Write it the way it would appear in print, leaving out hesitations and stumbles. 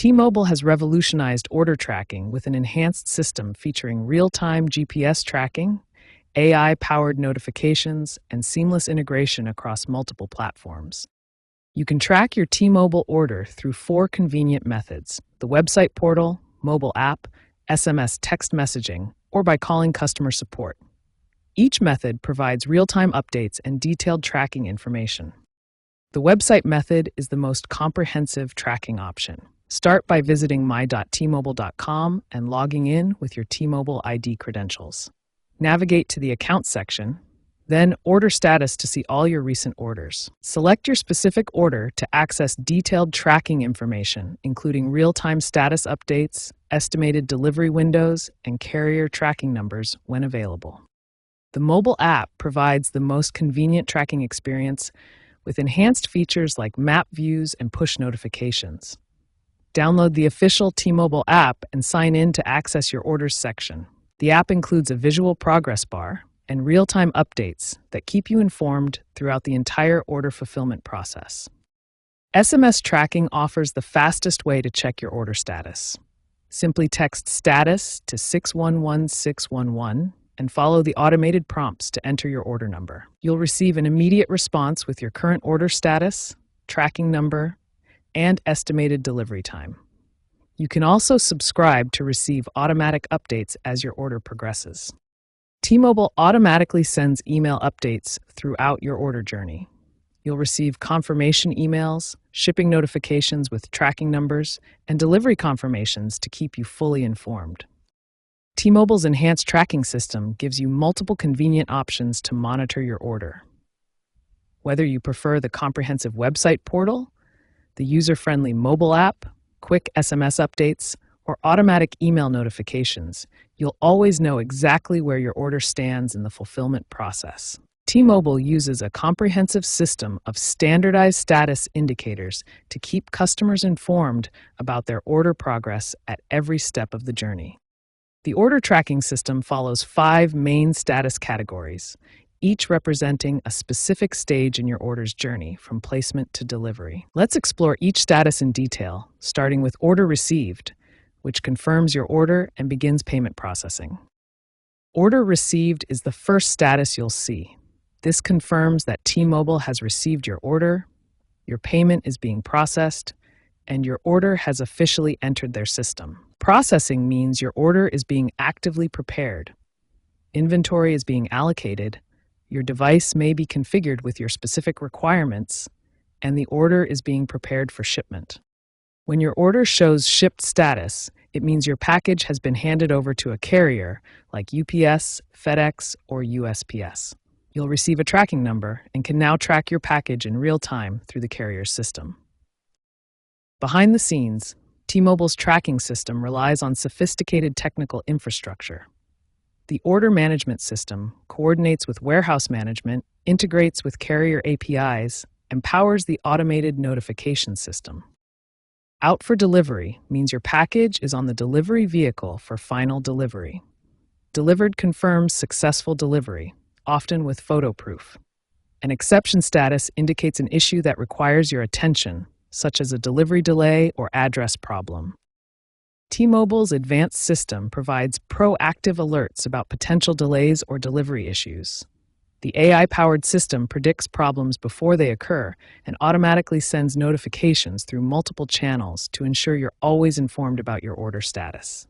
T-Mobile has revolutionized order tracking with an enhanced system featuring real-time GPS tracking, AI-powered notifications, and seamless integration across multiple platforms. You can track your T-Mobile order through 4 convenient methods: the website portal, mobile app, SMS text messaging, or by calling customer support. Each method provides real-time updates and detailed tracking information. The website method is the most comprehensive tracking option. Start by visiting my.tmobile.com and logging in with your T-Mobile ID credentials. Navigate to the Account section, then Order Status to see all your recent orders. Select your specific order to access detailed tracking information, including real-time status updates, estimated delivery windows, and carrier tracking numbers when available. The mobile app provides the most convenient tracking experience with enhanced features like map views and push notifications. Download the official T-Mobile app and sign in to access your orders section. The app includes a visual progress bar and real-time updates that keep you informed throughout the entire order fulfillment process. SMS tracking offers the fastest way to check your order status. Simply text status to 611611 and follow the automated prompts to enter your order number. You'll receive an immediate response with your current order status, tracking number, and estimated delivery time. You can also subscribe to receive automatic updates as your order progresses. T-Mobile automatically sends email updates throughout your order journey. You'll receive confirmation emails, shipping notifications with tracking numbers, and delivery confirmations to keep you fully informed. T-Mobile's enhanced tracking system gives you multiple convenient options to monitor your order. Whether you prefer the comprehensive website portal, the user-friendly mobile app, quick SMS updates, or automatic email notifications, you'll always know exactly where your order stands in the fulfillment process. T-Mobile uses a comprehensive system of standardized status indicators to keep customers informed about their order progress at every step of the journey. The order tracking system follows 5 main status categories, each representing a specific stage in your order's journey from placement to delivery. Let's explore each status in detail, starting with Order Received, which confirms your order and begins payment processing. Order Received is the first status you'll see. This confirms that T-Mobile has received your order, your payment is being processed, and your order has officially entered their system. Processing means your order is being actively prepared. Inventory is being allocated, your device may be configured with your specific requirements, and the order is being prepared for shipment. When your order shows shipped status, it means your package has been handed over to a carrier like UPS, FedEx, or USPS. You'll receive a tracking number and can now track your package in real time through the carrier's system. Behind the scenes, T-Mobile's tracking system relies on sophisticated technical infrastructure. The order management system coordinates with warehouse management, integrates with carrier APIs, and powers the automated notification system. Out for delivery means your package is on the delivery vehicle for final delivery. Delivered confirms successful delivery, often with photo proof. An exception status indicates an issue that requires your attention, such as a delivery delay or address problem. T-Mobile's advanced system provides proactive alerts about potential delays or delivery issues. The AI-powered system predicts problems before they occur and automatically sends notifications through multiple channels to ensure you're always informed about your order status.